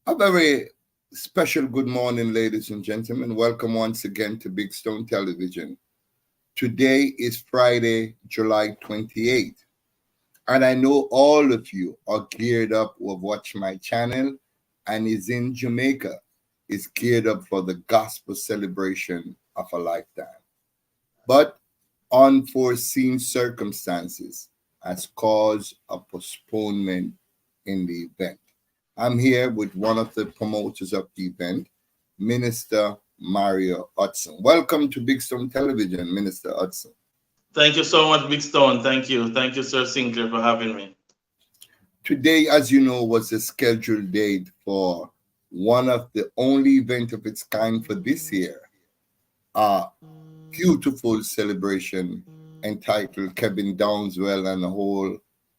A very special good morning, ladies and gentlemen. Welcome once again to Big Stone Television. Today is Friday, July 28th, and I know all of you are geared up to watch my channel and is in Jamaica, is geared up for the gospel celebration of a lifetime. But unforeseen circumstances has caused a postponement in the event. I'm here with one of the promoters of the event, Minister Mario Hudson. Welcome to Big Stone Television, Minister Hudson. Thank you so much, Big Stone. Thank you. Thank you, Sir Sinclair, for having me. Today, as you know, was a scheduled date for one of the only event of its kind for this year, a beautiful celebration entitled Kevin Downswell and a whole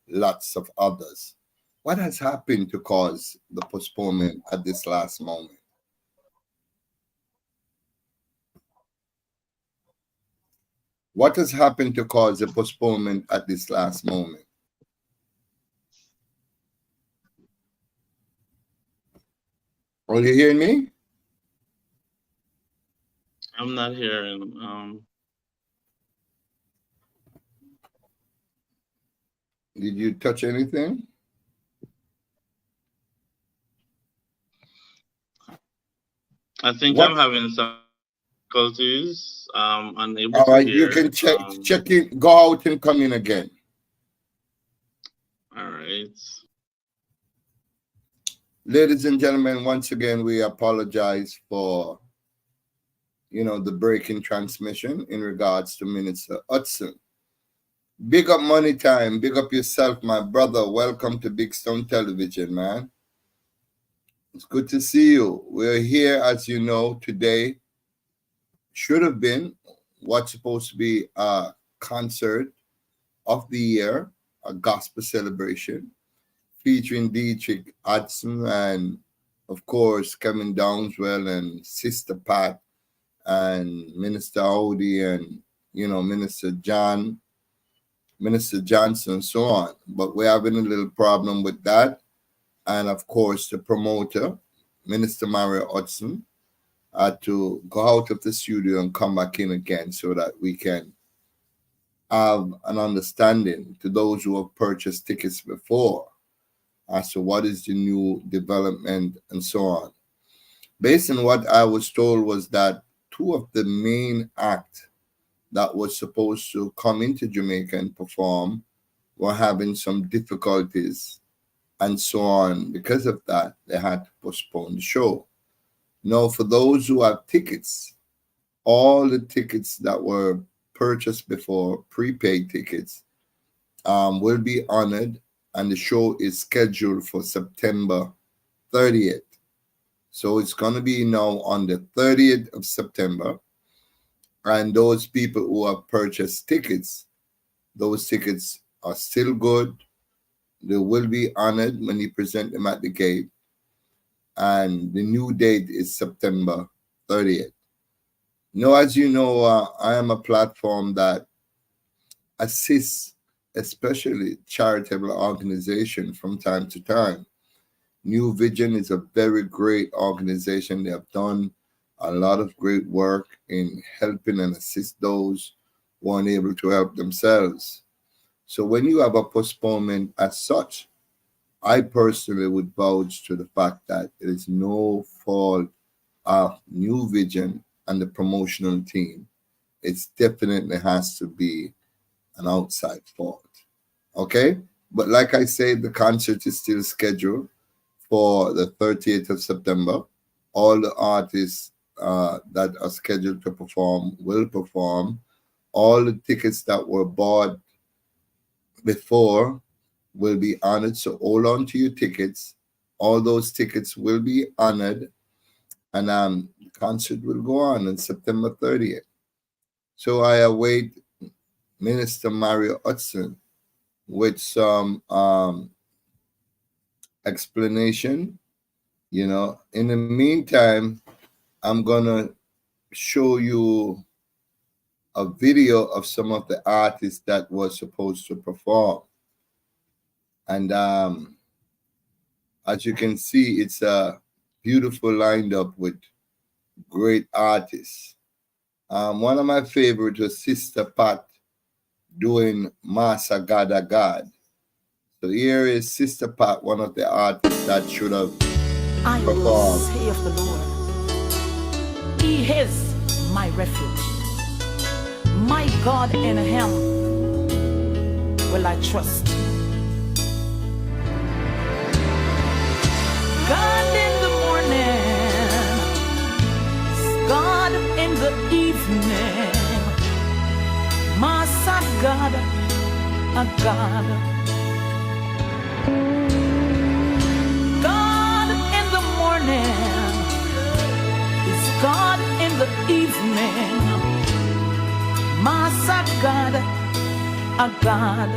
lots of others. What has happened to cause the postponement at this last moment? What has happened to cause the postponement at this last moment? Are you hearing me? I'm not hearing. Did you touch anything? I think What? I'm having some difficulties. Unable All to right, you hear. can check in, go out and come in again. All right. Ladies and gentlemen, once again, we apologize for the breaking transmission in regards to Minister Hudson. Big up money time, big up yourself, my brother. Welcome to Big Stone Television, man. It's good to see you. We're here, as you know, today. Should have been what's supposed to be a concert of the year, a gospel celebration featuring Dietrich Hudson and, of course, Kevin Downswell and Sister Pat and Minister Audi and, Minister John, Minister Johnson, and so on. But we're having a little problem with that. And, of course, the promoter, Minister Mario Hudson, had to go out of the studio and come back in again so that we can have an understanding to those who have purchased tickets before as to what is the new development and so on. Based on what I was told was that two of the main acts that was supposed to come into Jamaica and perform were having some difficulties and so on. Because of that, they had to postpone the show. Now, for those who have tickets, all the tickets that were purchased before, prepaid tickets, will be honored, and the show is scheduled for September 30th. So it's going to be now on the 30th of September. And those people who have purchased tickets, those tickets are still good. They will be honored when you present them at the gate. And the new date is September 30th. Now, as you know, I am a platform that assists especially charitable organizations from time to time. New Vision is a very great organization. They have done a lot of great work in helping and assist those who are unable to help themselves. So when you have a postponement as such, I personally would vouch to the fact that it is no fault of New Vision and the promotional team. It definitely has to be an outside fault. Okay? But like I said, the concert is still scheduled for the 30th of September. All the artists that are scheduled to perform will perform. All the tickets that were bought before will be honored. So hold on to your tickets. All those tickets will be honored, and the concert will go on September 30th. So I await Minister Mario Hudson with some explanation. In the meantime, I'm gonna show you a video of some of the artists that were supposed to perform, and as you can see, it's a beautiful lined up with great artists. One of my favorites was Sister Pat doing Masa Gada God. So here is Sister Pat, one of the artists that should have I will performed. say of the Lord, He is my refuge. My God, in Him will I trust. God in the morning, God in the evening, Masa God, a God. God in the morning is God in the evening, Masa God, a God.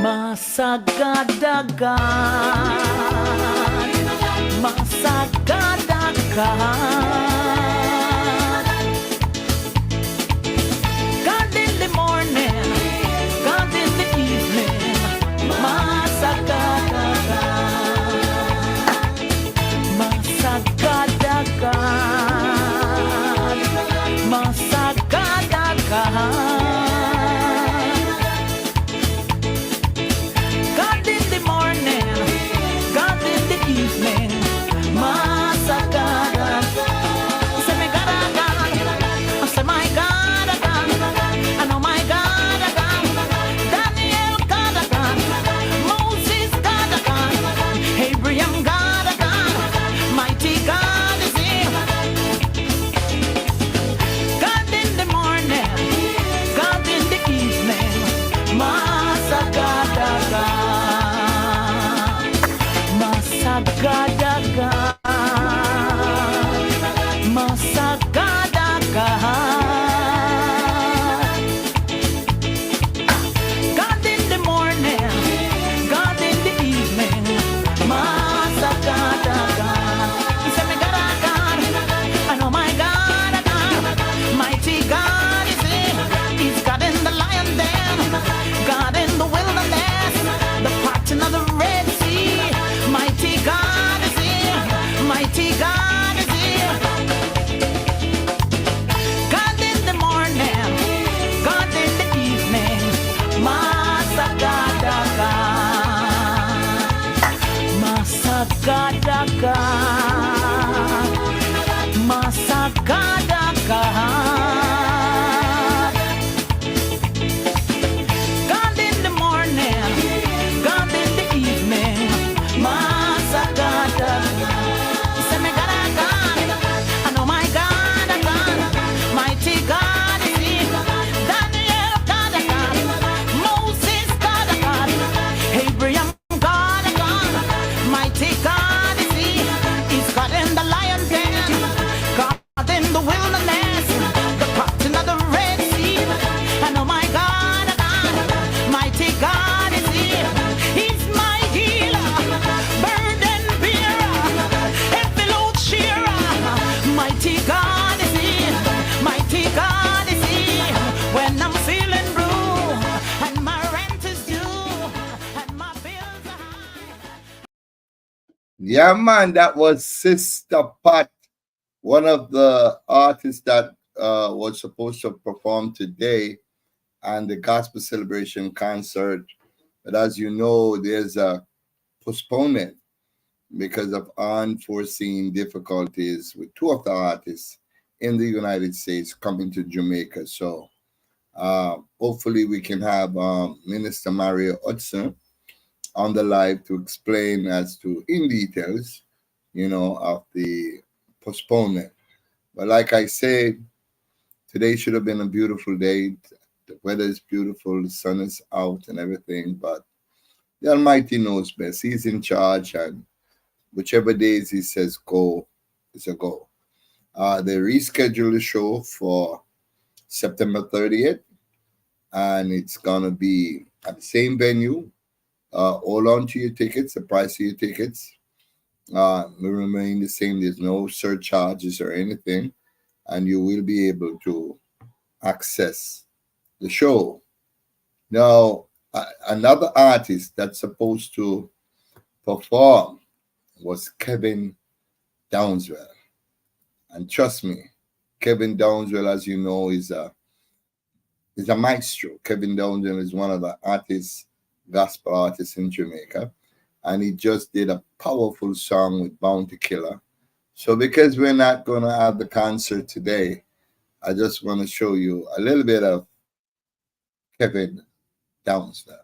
Masagada God, Masagada God, God in the morning, God in the evening, Masagada God, Masagada God, Masagada God. God in the morning, God in the evening, Masagada. Say my God, God. I say my God, God. I know my God, God. Daniel, God, God. Moses, God, God. Abraham, God, God. Mighty God is He. God in the morning, God in the evening, Masagada God, Masagada God, Masagada God. God in the morning, God in the evening, Masagada God. He said, my God, God, I know my God, God, mighty God is He. He's God in the lion den, God in the wilderness, the parting of the Red Sea. Mighty God is He, mighty God is He. God in the morning, God in the evening, Masagada God, Masagada God, Masagada God. God in the morning, God in the evening, Masagada God. Say my God, God, I know my God, God, mighty God is He. Daniel, God, God, Moses, God, God, Abraham, God, God, mighty God is He. He's God in the lion den, God in the wilderness, the parting of the Red Sea. I know my God, God, mighty God is He. He's my healer, burden bearer, heavy load sharer. Mighty God is He, mighty God is He. When I'm feeling blue and my rent is due and my bills are high. Yeah, man, that was Sister Pat, one of the artists that was supposed to perform today and the gospel celebration concert. But as you know, there's a postponement because of unforeseen difficulties with two of the artists in the United States coming to Jamaica. So hopefully we can have Minister Mario Hudson on the live to explain as to in details, of the postponement. But like I said, today should have been a beautiful day. The weather is beautiful, the sun is out and everything, but the Almighty knows best. He's in charge, and whichever days He says go, it's a go. They rescheduled the show for September 30th, and it's gonna be at the same venue. Hold on to your tickets. The price of your tickets will remain the same. There's no surcharges or anything, and you will be able to access the show. Now, Another artist that's supposed to perform was Kevin Downswell. And trust me, Kevin Downswell, as you know, is a maestro. Kevin Downswell is one of the artists, gospel artists in Jamaica. And he just did a powerful song with Bounty Killer. So because we're not going to have the concert today, I just want to show you a little bit of Kevin Downswell.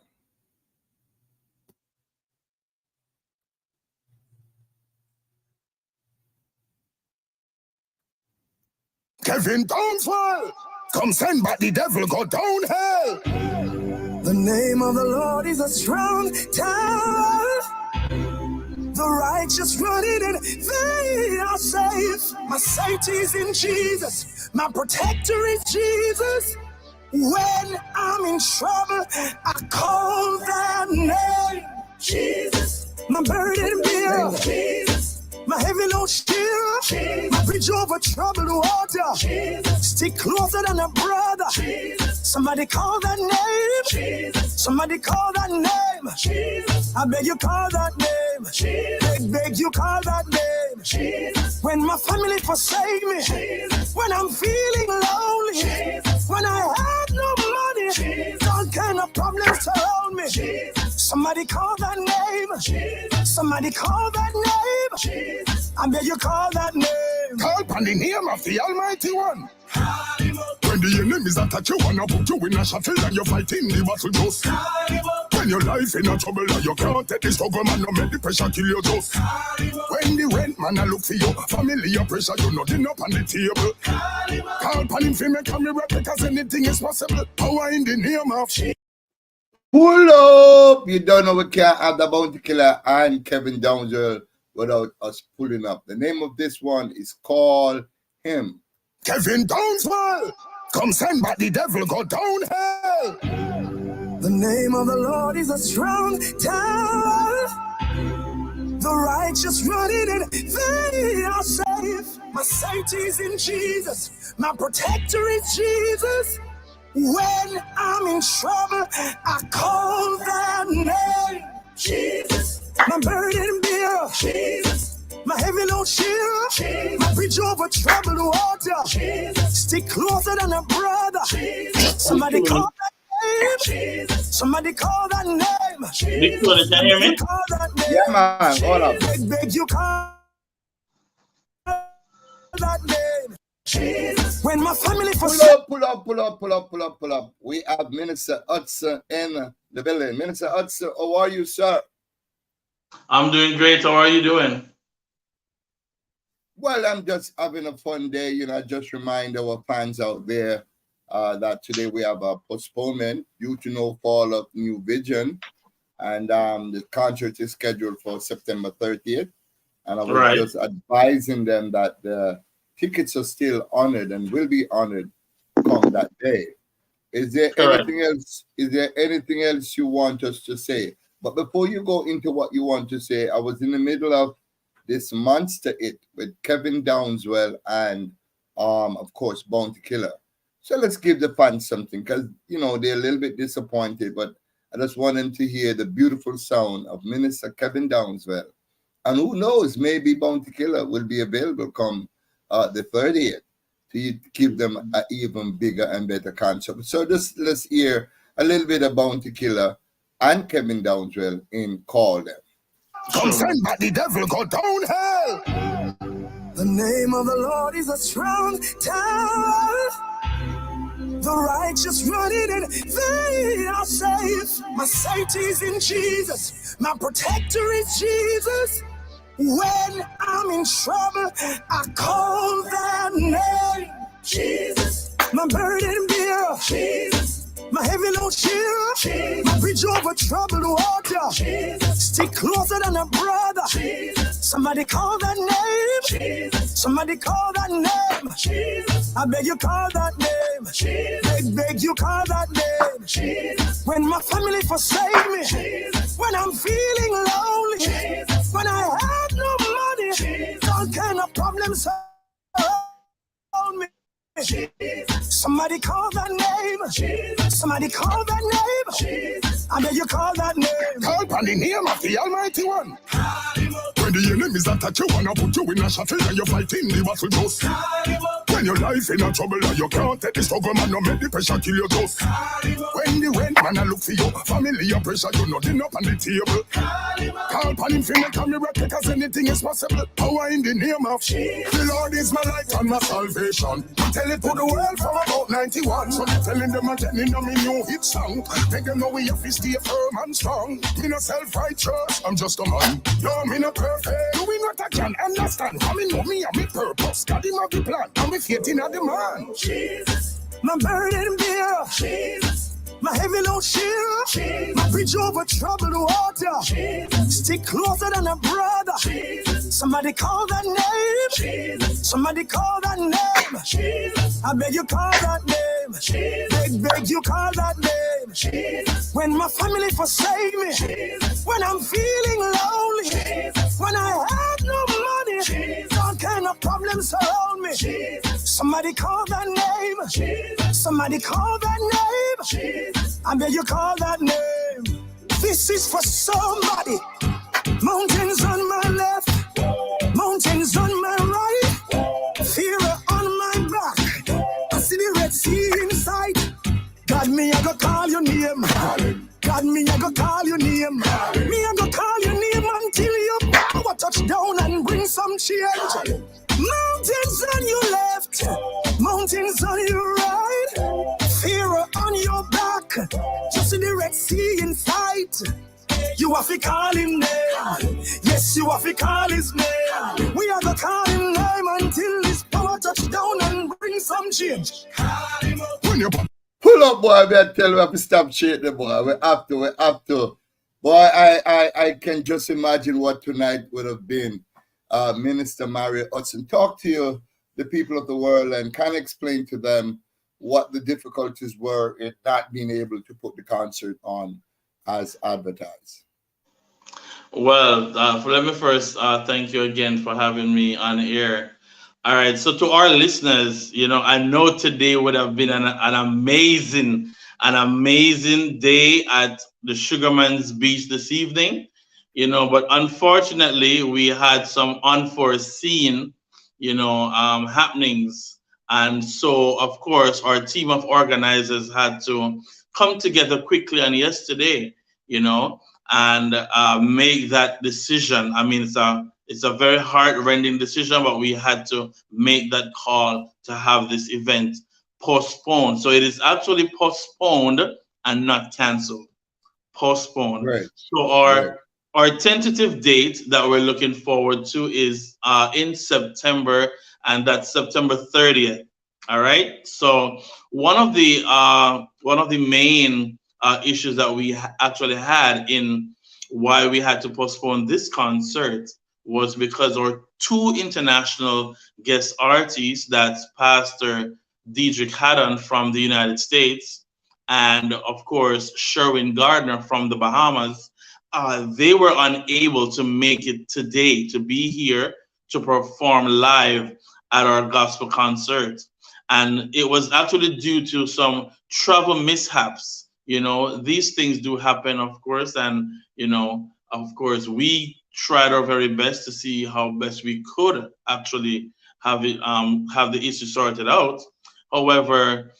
Kevin Downswell, come send back the devil, go down hell. The name of the Lord is a strong tower. The righteous run in and they are safe. My safety is in Jesus. My protector is Jesus. When I'm in trouble, I call that name. Jesus. My burden bearer. Jesus. My heavy load shield, my bridge over troubled water. Jesus. Stick closer than a brother. Jesus. Somebody call that name. Jesus. Somebody call that name. Jesus. I beg you call that name. Jesus. Beg you call that name. Jesus. When my family forsake me, Jesus. When I'm feeling lonely, Jesus. When I have no money, Jesus. All kind of problems surround me. Jesus. Somebody call that name. Jesus. Somebody call that name. Jesus. I beg you call that name. Call upon the name of the Almighty One. When the enemies attack you, wanna put you in a shuttle and you're fighting the battle just. When your life in a trouble and you can't take the struggle, man, no make the pressure kill you just. When the rent man a look for you, family your pressure, you nothing up on the table. Call upon him for me, come here because anything is possible. Power in the name of Pull up! You don't know we can't have the Bounty Killer and Kevin Downswell without us pulling up. The name of this one is called Him. Kevin Downswell, come send back the devil, go down hell. The name of the Lord is a strong tower. The righteous run in and they are safe. My safety is in Jesus. My protector is Jesus. When I'm in trouble, I call that name. Jesus. My burden bearer. Jesus. My heavy load shield, Jesus. My bridge over troubled water. Jesus. Stick closer than a brother. Jesus. Somebody call that name. Jesus. Somebody call that name. Big Tony, can you hear me? Call that name. Yeah, man. Hold up. Beg you call that name. Jesus. When my family Pull up. We have Minister Hudson in the building. Minister Hudson, how are you, sir? I'm doing great. How are you doing? Well, I'm just having a fun day. Just remind our fans out there that today we have a postponement due to no fall of New Vision. And the concert is scheduled for September 30th. And I was just advising them that the tickets are still honored and will be honored come that day. Is there anything else? Is there anything else you want us to say? But before you go into what you want to say, I was in the middle of this monster hit with Kevin Downswell and of course Bounty Killer. So let's give the fans something, because they're a little bit disappointed, but I just want them to hear the beautiful sound of Minister Kevin Downswell. And who knows, maybe Bounty Killer will be available come the 30th to give them an even bigger and better concert. So let's hear a little bit of Bounty Killer and Kevin Downswell in Call Them. Come send back the devil, go down hell. The name of the Lord is a strong tower. The righteous run in and they are safe. My safety is in Jesus. My protector is Jesus. When I'm in trouble, I call that name. Jesus. My burden bearer. Jesus. My heavy load shield, Jesus. My bridge over troubled water. Jesus. Stick closer than a brother. Jesus. Somebody call that name. Jesus. Somebody call that name. Jesus. I beg you call that name. Jesus. Beg you call that name. Jesus. When my family forsake me, Jesus. When I'm feeling lonely, Jesus. When I have no money, Jesus. All kind of problems around me. Somebody call that name. Somebody call that name. I bet you call that name. Call upon the name of the Almighty One. When the enemies attack you, wanna put you in a shuttle and you fighting the battle just. When your life in a trouble and you can't take the struggle, man, no make the pressure kill you just. When the rent man a look for you, family your pressure, you nothing up on the table. Call upon him, make a miracle, cause anything is possible. Power in the name of the Lord is my light and my salvation. I tell it to the world from about 91. So I'm telling them again in a new hit song. Make them know we have to stay firm and strong. Me no self-righteous, I'm just a man. No, me no perfect. Do we not I can understand? How me know me and me purpose. God him have the plan. And me faith in the man. Jesus. My burden bear. Jesus. My heavy load shield, Jesus. My bridge over troubled water, Jesus. Stick closer than a brother, Jesus. Somebody call that name, Jesus. Somebody call that name, Jesus. I beg you call that name, Jesus. Beg you call that name, Jesus. When my family forsake me, Jesus. When I'm feeling lonely, Jesus. When I have no money, Jesus. All kind of problems surround me, Jesus. Somebody call that name, Jesus. Somebody call that name, Jesus. I bet you call that name. This is for somebody. Mountains on my left, mountains on my right, fear on my back. I see the Red Sea in sight. God, me, I go call your name. God, me, I go call your name. Me, I go call your name until your power touch down and bring some change. Mountains on your left, mountains on your right, fear on your back. Just see the Red Sea in sight. You have to call him name. Yes, you have to call his name. We have to call him name until his power touch down and bring some change. When you Pull up, boy. I tell you, we have to stop shit the boy. We have to. Boy, I can just imagine what tonight would have been. Minister Mario Hudson, talk to you, the people of the world, and kind of explain to them what the difficulties were in not being able to put the concert on as advertised. Well, let me first thank you again for having me on air. All right, so to our listeners, I know today would have been an amazing day at the Sugarman's Beach this evening, but unfortunately we had some unforeseen, happenings. And so, of course, our team of organizers had to come together quickly on yesterday, and make that decision. I mean, it's a very heart-rending decision, but we had to make that call to have this event postponed. So it is actually postponed and not canceled. Postponed. Right. So our tentative date that we're looking forward to is in September, and that's September 30th. All right. So one of the main issues that we actually had in why we had to postpone this concert was because our two international guest artists, that's Pastor Diedrich Haddon from the United States and, of course, Sherwin Gardner from the Bahamas, they were unable to make it today to be here to perform live at our gospel concert. And it was actually due to some travel mishaps. These things do happen, of course, and, of course, we tried our very best to see how best we could actually have the issue sorted out. However,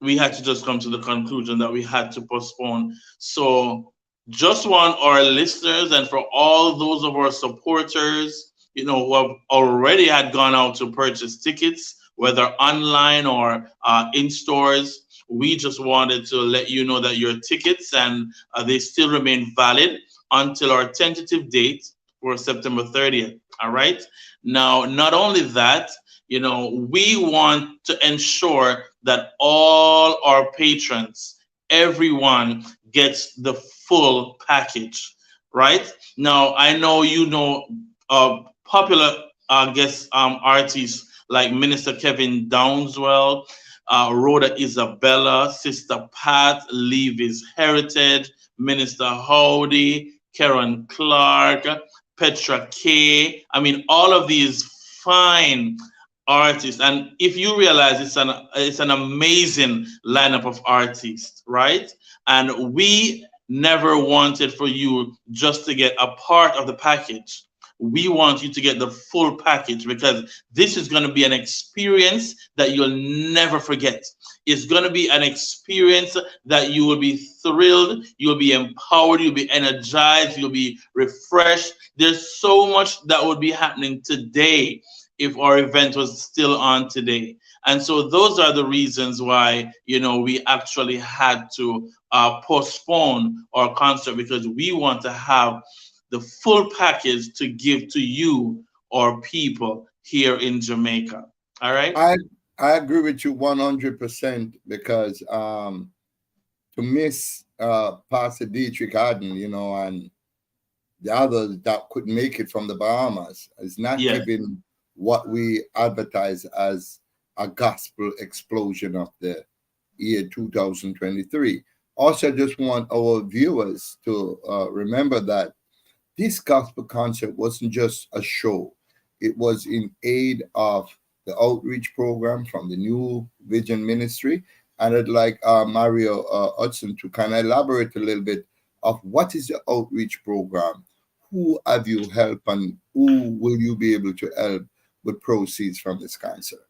we had to just come to the conclusion that we had to postpone. So just want our listeners and for all those of our supporters, who have already had gone out to purchase tickets, whether online or in stores, we just wanted to let you know that your tickets and they still remain valid until our tentative date for September 30th. All right. Now, not only that, we want to ensure that all our patrons, everyone gets the full package. Right now, I know popular guest artists like Minister Kevin Downswell, Rhoda Isabella, Sister Pat, Levy's Heritage, Minister Howdy, Karen Clark, Petra Kay. I mean, all of these fine artists. And if you realize it's an amazing lineup of artists, right? And we never wanted for you just to get a part of the package. We want you to get the full package because this is going to be an experience that you'll never forget. It's going to be an experience that you will be thrilled, you'll be empowered, you'll be energized, you'll be refreshed. There's so much that would be happening today if our event was still on today. And so those are the reasons why, we actually had to postpone our concert because we want to have the full package to give to you or people here in Jamaica. All right. I agree with you 100% because to miss Pastor Dietrich Haddon, and the others that couldn't make it from the Bahamas is not Yes. giving what we advertise as a gospel explosion of the year 2023. Also, just want our viewers to remember that this gospel concert wasn't just a show. It was in aid of the outreach program from the New Vision Ministry. And I'd like Mario Hudson to kind of elaborate a little bit of what is the outreach program, who have you helped, and who will you be able to help with proceeds from this concert?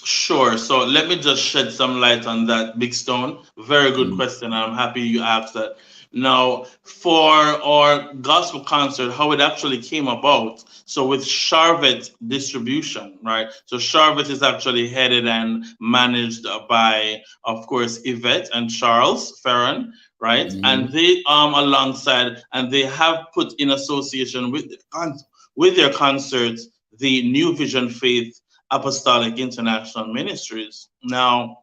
Sure. So let me just shed some light on that, Big Stone. Very good Mm. question. I'm happy you asked that. Now, for our gospel concert, how it actually came about. So with Charvet Distribution, right? So Charvet is actually headed and managed by, of course, Yvette and Charles Ferron, right? And Mhm. they alongside, and they have put in association with their concerts the New Vision Faith Apostolic International Ministries. Now,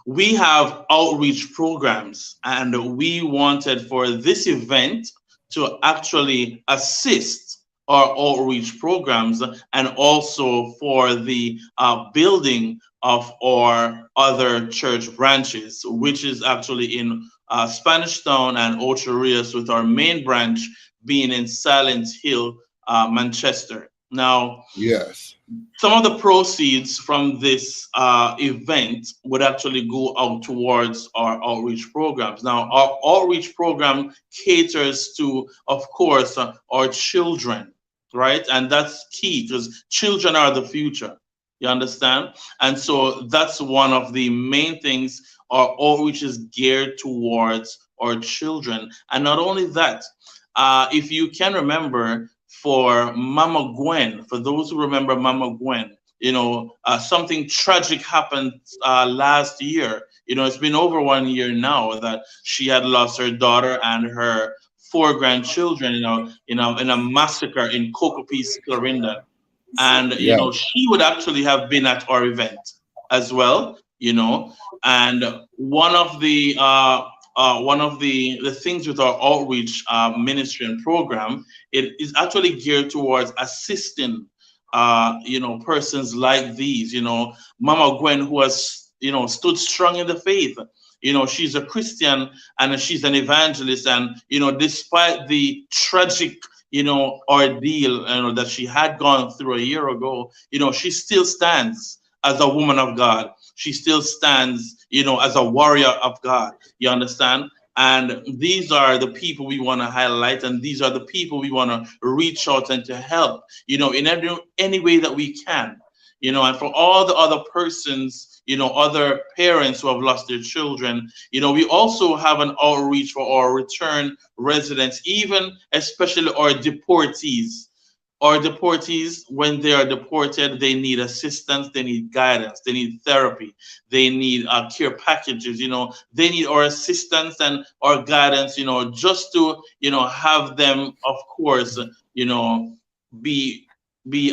we have outreach programs, and we wanted for this event to actually assist our outreach programs and also for the building of our other church branches, which is actually in Spanish Town and Ocho Rios, with our main branch being in Silent Hill, Manchester. Now, Yes. some of the proceeds from this event would actually go out towards our outreach programs. Now, our outreach program caters to, of course, our children, right? And that's key because children are the future. You understand? And so that's one of the main things our outreach is geared towards our children. And not only that, if you can remember, for Mama Gwen, for those who remember Mama Gwen, something tragic happened last year. It's been over 1 year now that she had lost her daughter and her four grandchildren, in a massacre in Cocopese, Clarendon. And Yes. she would actually have been at our event as well. And one of the things with our outreach ministry and program, it is actually geared towards assisting persons like these. Mama Gwen, who has stood strong in the faith. She's a Christian and she's an evangelist, and despite the tragic ordeal that she had gone through a year ago, she still stands as a woman of God. She still stands, as a warrior of God. You understand? And these are the people we want to highlight, and these are the people we want to reach out and to help, in any way that we can. And for all the other persons, other parents who have lost their children, we also have an outreach for our return residents, even especially our deportees. Our deportees, when they are deported, they need assistance, they need guidance, they need therapy, they need care packages. They need our assistance and our guidance, just to have them, of course, be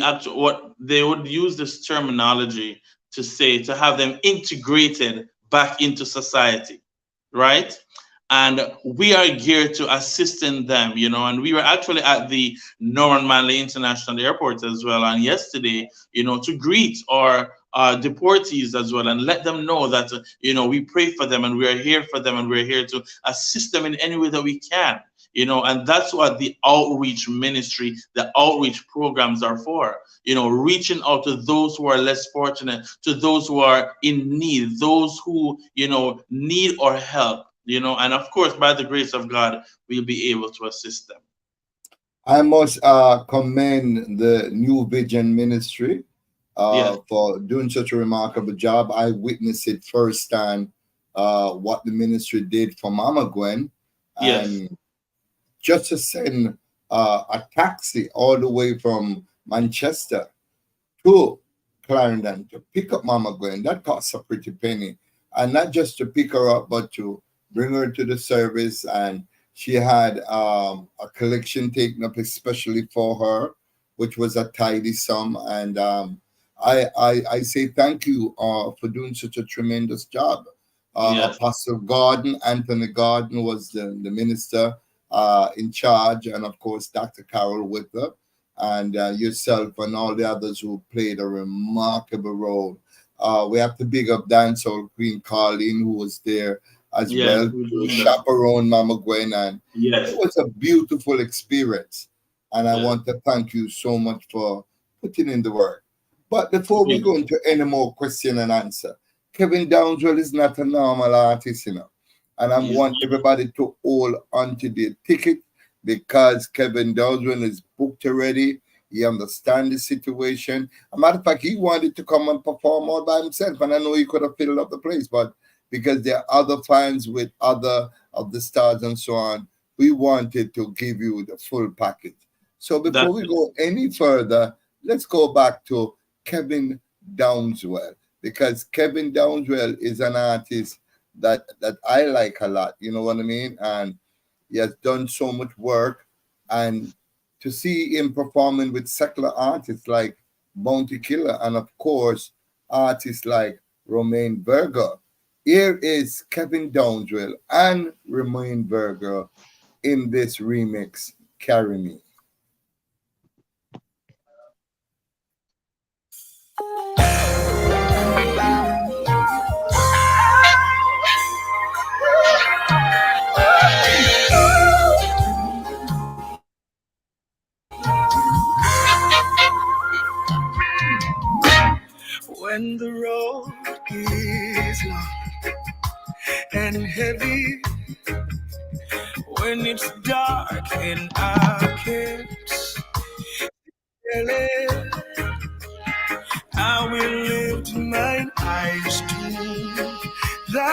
actual, what they would use this terminology to say, to have them integrated back into society, right? And we are geared to assisting them, and we were actually at the Norman Manley International Airport as well, and yesterday, to greet our deportees as well and let them know that we pray for them and we are here for them and we're here to assist them in any way that we can. And that's what the outreach ministry, the outreach programs are for. Reaching out to those who are less fortunate, to those who are in need, those who, need our help, and of course, by the grace of God, we'll be able to assist them. I must commend the New Vision Ministry Yes, for doing such a remarkable job. I witnessed it firsthand, what the ministry did for Mama Gwen, yes, and just to send a taxi all the way from Manchester to Clarendon to pick up Mama Gwen. That costs a pretty penny. And not just to pick her up, but to bring her to the service. And she had a collection taken up especially for her, which was a tidy sum. And I say thank you for doing such a tremendous job. yes, Apostle Gordon, Anthony Gordon was the minister in charge, and of course, Dr. Carol Whitler and yourself and all the others who played a remarkable role. We have to big up Dancehall Queen Carlene, who was there as yes, well we to do that. chaperone Mama Gwen, and it Yes, was a beautiful experience. And I yes. want to thank you so much for putting in the work. But before we go into any more question and answer, Kevin Downswell is not a normal artist, and I He's want everybody to hold onto the ticket because Kevin Downswell is booked already. He understands the situation. A matter of fact, he wanted to come and perform all by himself, and I know he could have filled up the place, but because there are other fans with other of the stars and so on, we wanted to give you the full package. So before that's we it. go any further, let's go back to Kevin Downswell, because Kevin Downswell is an artist that I like a lot. You know what I mean? And he has done so much work, and to see him performing with secular artists like Bounty Killer and of course artists like Romain Berger. Here is Kevin Downswell and Romain Berger in this remix, Carry Me. When the road is long and heavy, when it's dark and I can't see it, I will lift my eyes to the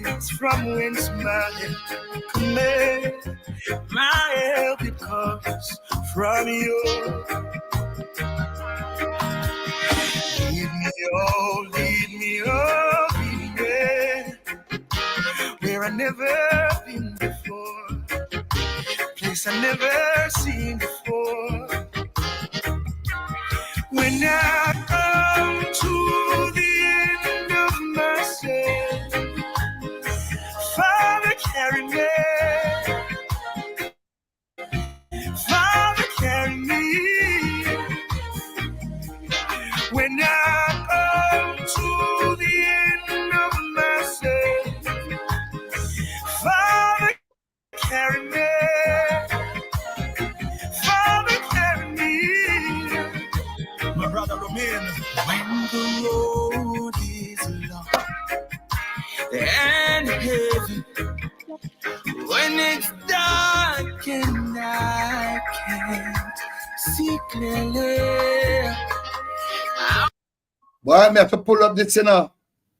hills from whence my help cometh. My help it comes from you. Lead me, oh, lead me where I never been before, place I never seen before. When I come to the end of myself, Father, carry me. Father, carry me. When I come to the end of myself, Father, carry me. Father, carry me. My brother Romain, when the road is long and heavy, when it's dark and I can't see clearly. Boy, I have to pull up this,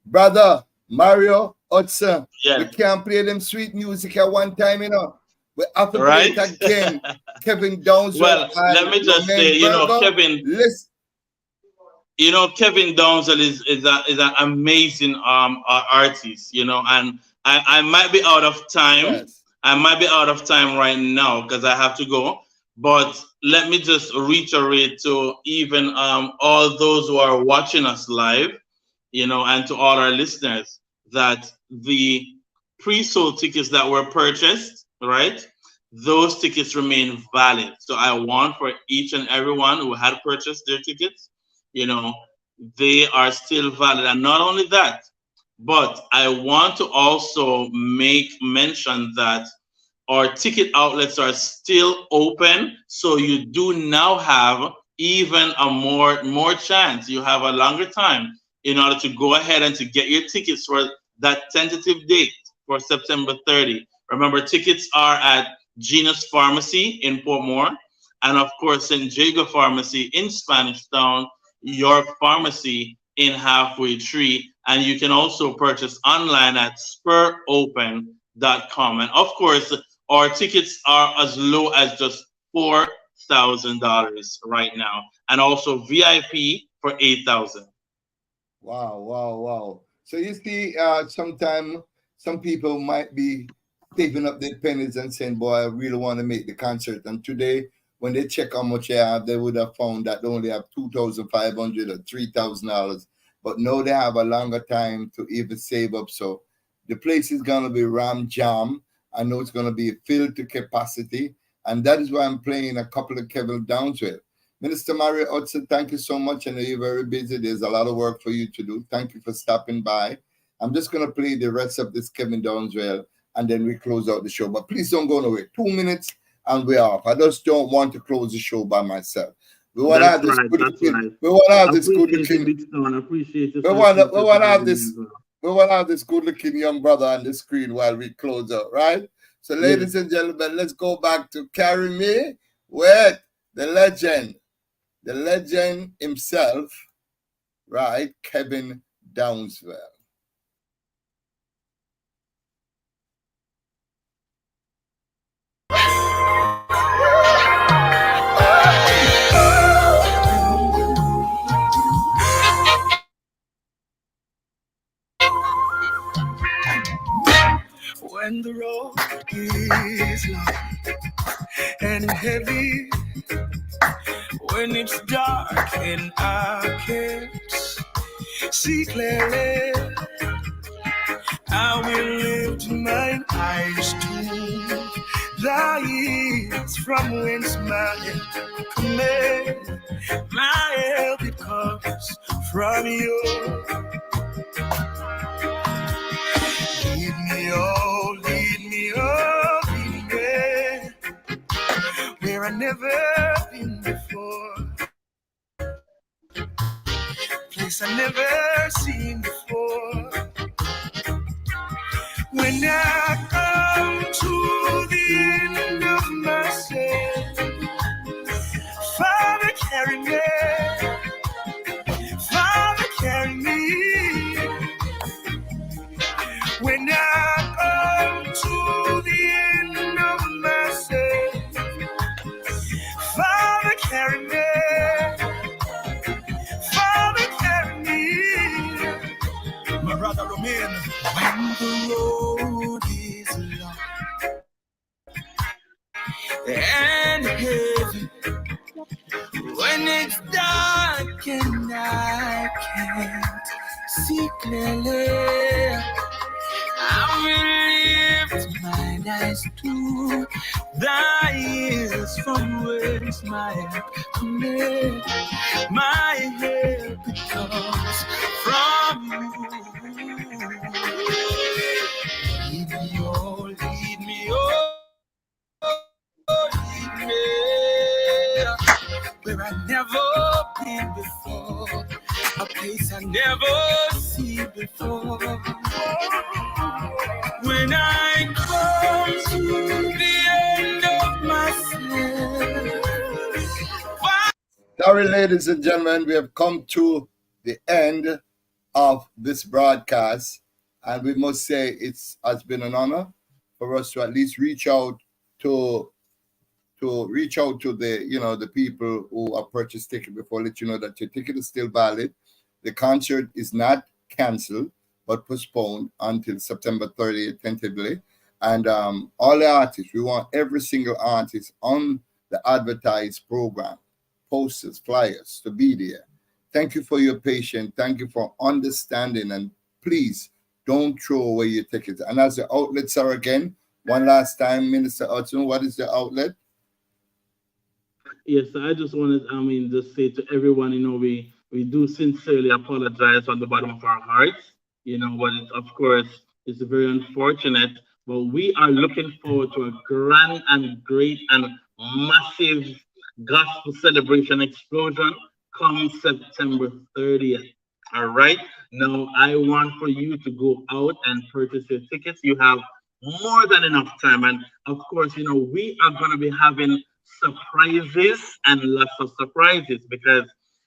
brother Mario Hudson. We Yes, can't play them sweet music at one time, We have to play right. it again. Kevin Downswell Well, let and me just say, Romain Berger. Kevin, Listen, Kevin Downsell is an amazing artist, and I might be out of time. yes. I might be out of time right now because I have to go. But let me just reiterate to even all those who are watching us live, and to all our listeners that the pre-sold tickets that were purchased, right? Those tickets remain valid. So I want for each and everyone who had purchased their tickets, you know, they are still valid. And not only that, but I want to also make mention that our ticket outlets are still open, so you do now have even a more chance. You have a longer time in order to go ahead and to get your tickets for that tentative date for September 30. Remember, tickets are at Genus Pharmacy in Portmore, and of course, St. Jago Pharmacy in Spanish Town, York Pharmacy in Halfway Tree, and you can also purchase online at spuropen.com. And of course, our tickets are as low as just $4,000 right now, and also VIP for 8,000. Wow, wow, wow. So you see, sometimes some people might be saving up their pennies and saying, boy, I really want to make the concert. And today, when they check how much they have, they would have found that they only have 2,500 or $3,000. But now they have a longer time to even save up. So the place is going to be ram jam. I know it's going to be filled to capacity. And that is why I'm playing a couple of Kevin Downswell. Minister Mario Hudson, thank you so much. I know you're very busy. There's a lot of work for you to do. Thank you for stopping by. I'm just going to play the rest of this Kevin Downswell, and then we close out the show. But please don't go nowhere. 2 minutes and we're off. I just don't want to close the show by myself. We want to have this good looking. We want to have this good looking. Appreciate it. We want to have this. We want to have this good looking young brother on the screen while we close out, right? So, ladies and gentlemen, let's go back to Carry Me with the legend himself, right? Kevin Downswell. When the road is long and heavy, when it's dark and I can't see clearly, I will lift my eyes to the hills from whence my help cometh. My help it comes from you. Lead me, where I never been before, place I never seen before. When I come to the end of myself, Father, carry me. Father, carry me. When I come to the end of myself, Father, carry me. Father, carry me. My brother Romain, when the road is long and heavy, when it's dark and I can't see clearly, I will lift mine eyes to the hills from whence my help cometh. My help it comes from you. Lead me, oh, lead me, oh, lead me, where I've never been before, a place I never seen before. When I come to the end of myself. Sorry, ladies and gentlemen, we have come to the end of this broadcast, and we must say it has been an honor for us to at least reach out to the the people who have purchased ticket before, let you know that your ticket is still valid. The concert is not canceled but postponed until September 30th tentatively. And all the artists, we want every single artist on the advertised program, posters, flyers, to be there. Thank you for your patience. Thank you for understanding. And please don't throw away your tickets. And as the outlets are again, one last time, Minister Hudson, what is the outlet? Yes, I just wanted, just say to everyone, we do sincerely apologize from the bottom of our hearts, but of course, it's very unfortunate But we are looking forward to a grand and great and massive gospel celebration explosion come September 30th. All right. Now, I want for you to go out and purchase your tickets. You have more than enough time. And of course, we are going to be having surprises and lots of surprises because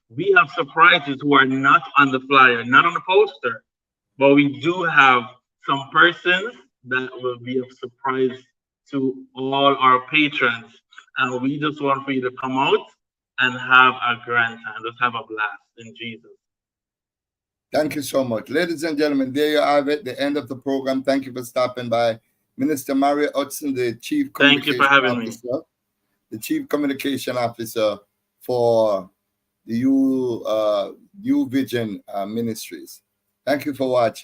we have surprises who are not on the flyer, not on the poster, but we do have some persons that will be of surprise to all our patrons. And we just want for you to come out and have a grand time. Just have a blast in Jesus. Thank you so much. Ladies and gentlemen, there you have it, the end of the program. Thank you for stopping by. Minister Mario Hudson, the Chief Thank you for Communication having me. Officer, the Chief Communication Officer for the U Vision Ministries. Thank you for watching.